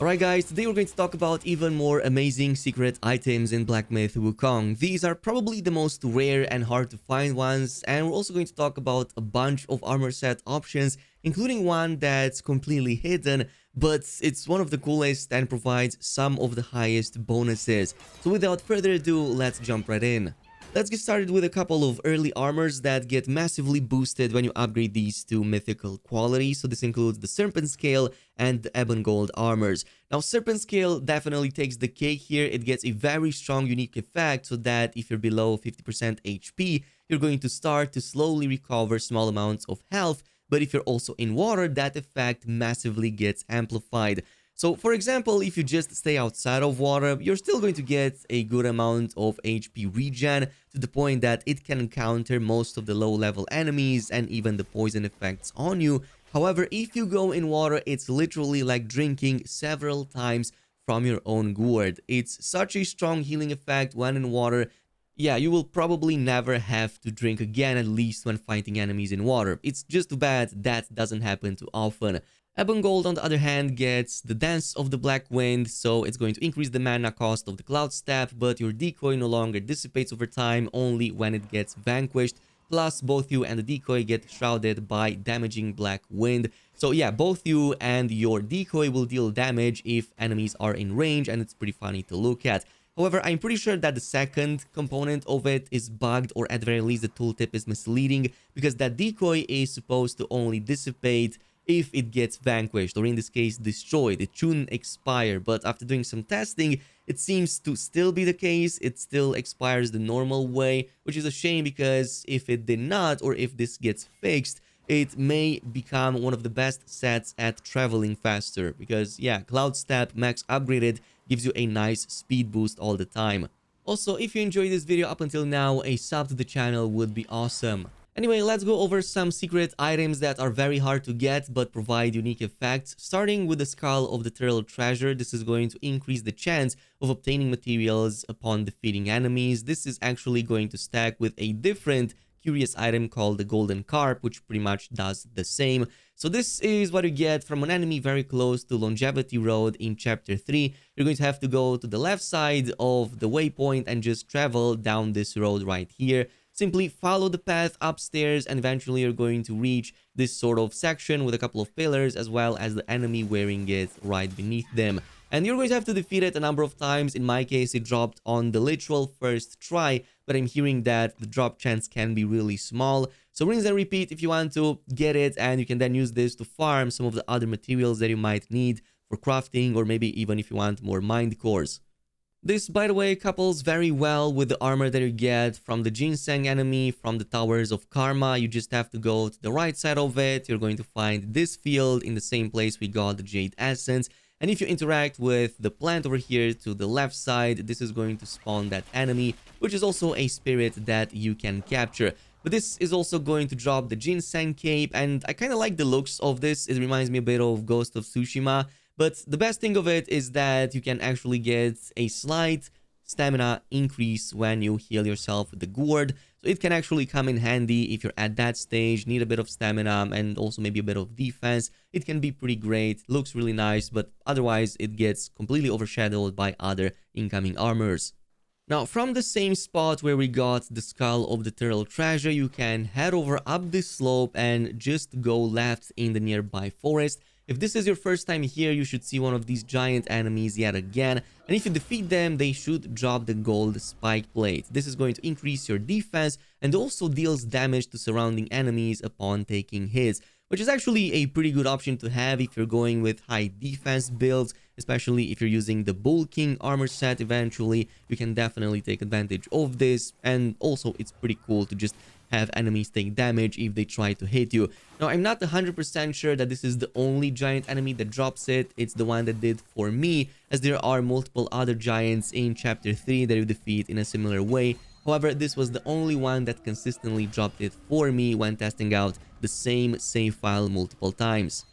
Alright guys, today we're going to talk about even more amazing secret items in Black Myth Wukong. These are probably the most rare and hard to find ones, and we're also going to talk about a bunch of armor set options, including one that's completely hidden, but it's one of the coolest and provides some of the highest bonuses. So without further ado, let's jump right in. Let's get started with a couple of early armors that get massively boosted when you upgrade these to mythical quality. So this includes the Serpent Scale and the Ebon Gold armors. Now Serpent Scale definitely takes the cake here. It gets a very strong unique effect so that if you're below 50% HP, you're going to start to slowly recover small amounts of health. But if you're also in water, that effect massively gets amplified. So, for example, if you just stay outside of water, you're still going to get a good amount of HP regen to the point that it can counter most of the low-level enemies and even the poison effects on you. However, if you go in water, it's literally like drinking several times from your own gourd. It's such a strong healing effect when in water. Yeah, you will probably never have to drink again, at least when fighting enemies in water. It's just too bad that doesn't happen too often. Ebon Gold, on the other hand, gets the Dance of the Black Wind, so it's going to increase the mana cost of the Cloud Staff, but your decoy no longer dissipates over time, only when it gets vanquished. Plus, both you and the decoy get shrouded by damaging Black Wind. So yeah, both you and your decoy will deal damage if enemies are in range, and it's pretty funny to look at. However, I'm pretty sure that the second component of it is bugged, or at the very least the tooltip is misleading, because that decoy is supposed to only dissipate if it gets vanquished, or in this case destroyed. It shouldn't expire, but after doing some testing, it seems to still be the case. It still expires the normal way, which is a shame, because if it did not, or if this gets fixed, it may become one of the best sets at traveling faster, because yeah, Cloud Step max upgraded gives you a nice speed boost all the time. Also, if you enjoyed this video up until now, a sub to the channel would be awesome. Anyway, let's go over some secret items that are very hard to get but provide unique effects. Starting with the Skull of the Turtle Treasure, this is going to increase the chance of obtaining materials upon defeating enemies. This is actually going to stack with a different curious item called the Golden Carp, which pretty much does the same. So this is what you get from an enemy very close to Longevity Road in Chapter 3. You're going to have to go to the left side of the waypoint and just travel down this road right here. Simply follow the path upstairs, and eventually you're going to reach this sort of section with a couple of pillars, as well as the enemy wearing it right beneath them. And you're going to have to defeat it a number of times. In my case, it dropped on the literal first try, but I'm hearing that the drop chance can be really small. So rinse and repeat if you want to get it, and you can then use this to farm some of the other materials that you might need for crafting, or maybe even if you want more mind cores. This, by the way, couples very well with the armor that you get from the Ginseng enemy from the Towers of Karma. You just have to go to the right side of it. You're going to find this field in the same place we got the Jade Essence. And if you interact with the plant over here to the left side, this is going to spawn that enemy, which is also a spirit that you can capture. But this is also going to drop the Ginseng Cape, and I kind of like the looks of this. It reminds me a bit of Ghost of Tsushima. But the best thing of it is that you can actually get a slight stamina increase when you heal yourself with the gourd. So it can actually come in handy if you're at that stage, need a bit of stamina and also maybe a bit of defense. It can be pretty great, looks really nice, but otherwise it gets completely overshadowed by other incoming armors. Now, from the same spot where we got the Skull of the Turtle Treasure, you can head over up this slope and just go left in the nearby forest. If this is your first time here, you should see one of these giant enemies yet again, and if you defeat them, they should drop the gold spike plate. This is going to increase your defense and also deals damage to surrounding enemies upon taking hits, which is actually a pretty good option to have if you're going with high defense builds, especially if you're using the bulking armor set eventually. You can definitely take advantage of this, and also it's pretty cool to just have enemies take damage if they try to hit you. Now, I'm not 100% sure that this is the only giant enemy that drops it. It's the one that did for me, as there are multiple other giants in Chapter 3 that you defeat in a similar way. However, this was the only one that consistently dropped it for me when testing out the same save file multiple times.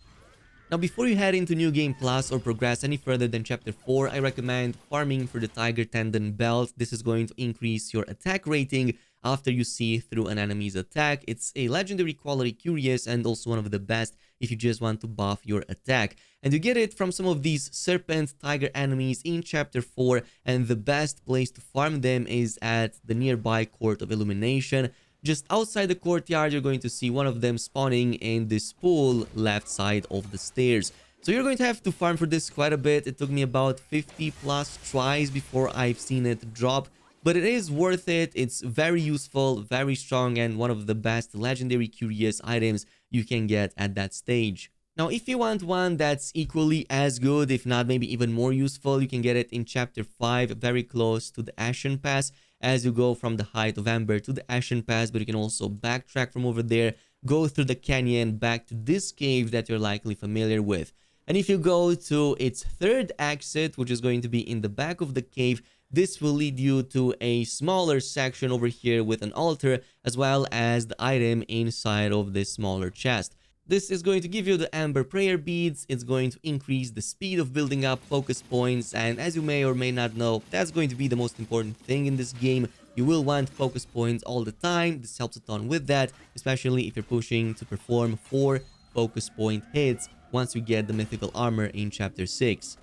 Now, before you head into New Game Plus or progress any further than Chapter 4, I recommend farming for the Tiger Tendon belt. This is going to increase your attack rating after you see through an enemy's attack. It's a legendary quality curious and also one of the best if you just want to buff your attack. And you get it from some of these serpent tiger enemies in chapter 4, and the best place to farm them is at the nearby Court of Illumination. Just outside the courtyard, you're going to see one of them spawning in this pool left side of the stairs. So you're going to have to farm for this quite a bit. It took me about 50 plus tries before I've seen it drop, but it is worth it. It's very useful, very strong, and one of the best legendary curious items you can get at that stage. Now, if you want one that's equally as good, if not maybe even more useful, you can get it in chapter 5, very close to the Ashen Pass, as you go from the Height of Ember to the Ashen Pass, but you can also backtrack from over there, go through the canyon back to this cave that you're likely familiar with. And if you go to its third exit, which is going to be in the back of the cave, this will lead you to a smaller section over here with an altar, as well as the item inside of this smaller chest. This is going to give you the Amber Prayer Beads. It's going to increase the speed of building up focus points, and as you may or may not know, that's going to be the most important thing in this game. You will want focus points all the time. This helps a ton with that, especially if you're pushing to perform 4 focus point hits once you get the mythical armor in chapter 6.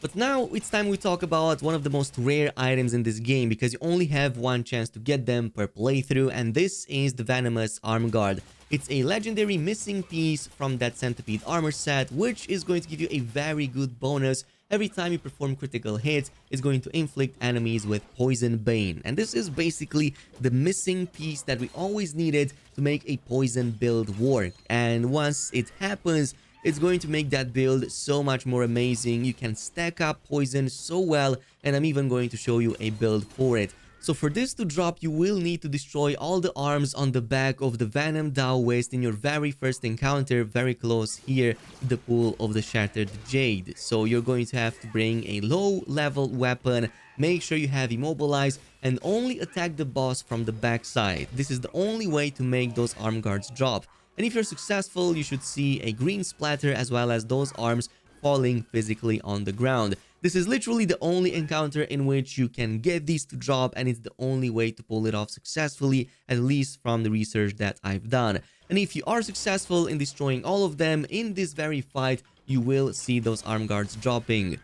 But now it's time we talk about one of the most rare items in this game, because you only have one chance to get them per playthrough, and this is the Venomous Armguard. It's a legendary missing piece from that Centipede armor set, which is going to give you a very good bonus. Every time you perform critical hits, it's going to inflict enemies with Poison Bane. And this is basically the missing piece that we always needed to make a poison build work. And once it happens, it's going to make that build so much more amazing. You can stack up poison so well, and I'm even going to show you a build for it. So for this to drop, you will need to destroy all the arms on the back of the Venom Taoist in your very first encounter, very close here to the pool of the Shattered Jade. So you're going to have to bring a low level weapon, make sure you have Immobilize, and only attack the boss from the backside. This is the only way to make those arm guards drop. And if you're successful, you should see a green splatter as well as those arms falling physically on the ground. This is literally the only encounter in which you can get these to drop, and it's the only way to pull it off successfully, at least from the research that I've done. And if you are successful in destroying all of them in this very fight, you will see those arm guards dropping.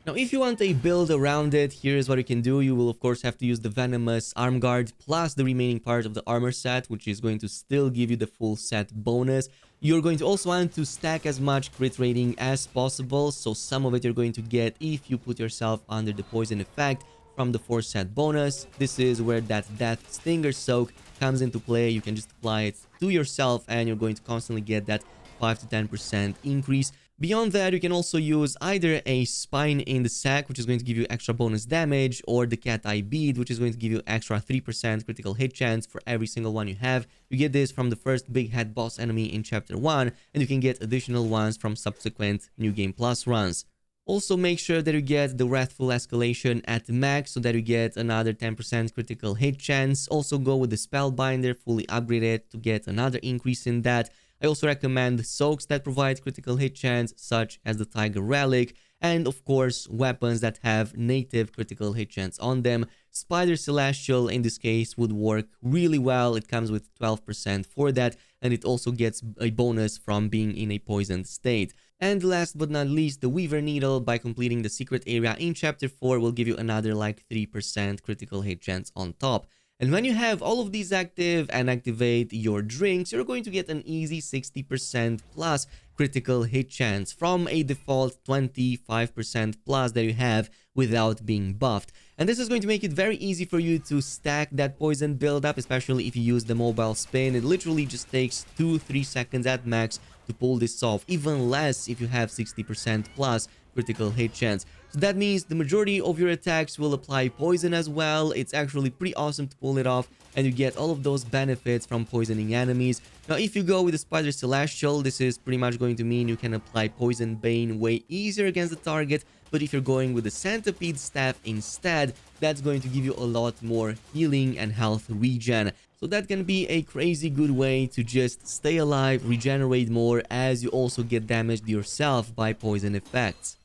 Now, if you want a build around it, here's what you can do. You will, of course, have to use the Venomous Armguard plus the remaining part of the armor set, which is going to still give you the full set bonus. You're going to also want to stack as much crit rating as possible, so some of it you're going to get if you put yourself under the poison effect from the 4 set bonus. This is where that Death Stinger Soak comes into play. You can just apply it to yourself, and you're going to constantly get that 5 to 10% increase. Beyond that, you can also use either a Spine in the Sack, which is going to give you extra bonus damage, or the Cat Eye Bead, which is going to give you extra 3% critical hit chance for every single one you have. You get this from the first big head boss enemy in chapter 1, and you can get additional ones from subsequent New Game Plus runs. Also, make sure that you get the Wrathful Escalation at max so that you get another 10% critical hit chance. Also, go with the Spellbinder, fully upgrade it to get another increase in that. I also recommend soaks that provide critical hit chance, such as the Tiger Relic, and of course, weapons that have native critical hit chance on them. Spider Celestial, in this case, would work really well. It comes with 12% for that, and it also gets a bonus from being in a poisoned state. And last but not least, the Weaver Needle, by completing the secret area in chapter 4, will give you another like 3% critical hit chance on top. And when you have all of these active and activate your drinks, you're going to get an easy 60% plus critical hit chance from a default 25% plus that you have without being buffed. And this is going to make it very easy for you to stack that poison build-up, especially if you use the mobile spin. It literally just takes 2-3 seconds at max to pull this off, even less if you have 60% plus critical hit chance. So that means the majority of your attacks will apply poison as well. It's actually pretty awesome to pull it off, and you get all of those benefits from poisoning enemies. Now, if you go with the Spider Celestial, this is pretty much going to mean you can apply Poison Bane way easier against the target. But if you're going with the Centipede Staff instead, that's going to give you a lot more healing and health regen. So that can be a crazy good way to just stay alive, regenerate more, as you also get damaged yourself by poison effects.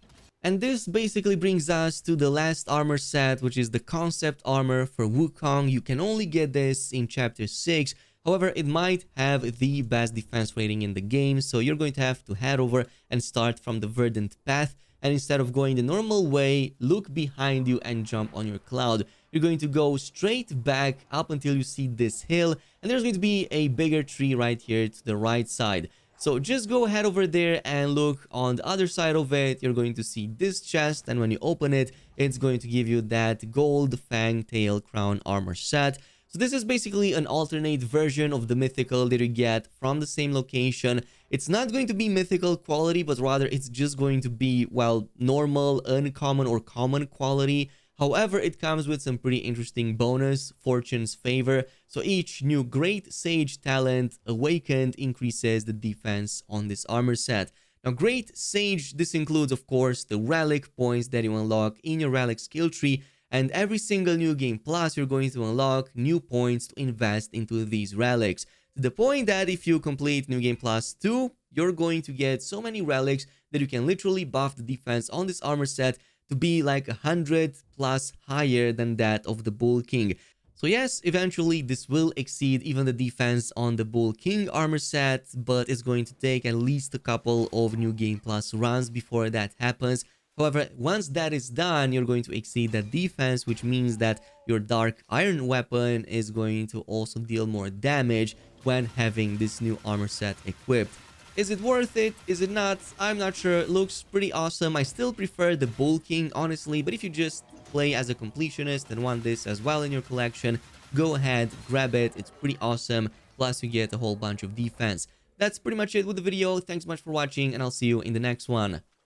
And this basically brings us to the last armor set, which is the concept armor for Wukong. You can only get this in chapter 6. However, it might have the best defense rating in the game, so you're going to have to head over and start from the verdant path. And instead of going the normal way, look behind you and jump on your cloud. You're going to go straight back up until you see this hill, and there's going to be a bigger tree right here to the right side. So just go head over there and look on the other side of it. You're going to see this chest, and when you open it, it's going to give you that gold fang tail crown armor set. So this is basically an alternate version of the mythical that you get from the same location. It's not going to be mythical quality, but rather it's just going to be, well, normal, uncommon, or common quality. However, it comes with some pretty interesting bonus, Fortune's Favor. So each new Great Sage talent awakened increases the defense on this armor set. Now, Great Sage, this includes, of course, the relic points that you unlock in your relic skill tree. And every single new game plus, you're going to unlock new points to invest into these relics. To the point that if you complete New Game Plus 2, you're going to get so many relics that you can literally buff the defense on this armor set to be like 100 plus higher than that of the Bull King. So yes, eventually this will exceed even the defense on the Bull King armor set, but it's going to take at least a couple of New Game Plus runs before that happens. However, once that is done, you're going to exceed that defense, which means that your Dark Iron weapon is going to also deal more damage when having this new armor set equipped. Is it worth it? Is it not? I'm not sure. It looks pretty awesome. I still prefer the Bull King, honestly, but if you just play as a completionist and want this as well in your collection, go ahead, grab it. It's pretty awesome. Plus, you get a whole bunch of defense. That's pretty much it with the video. Thanks so much for watching, and I'll see you in the next one.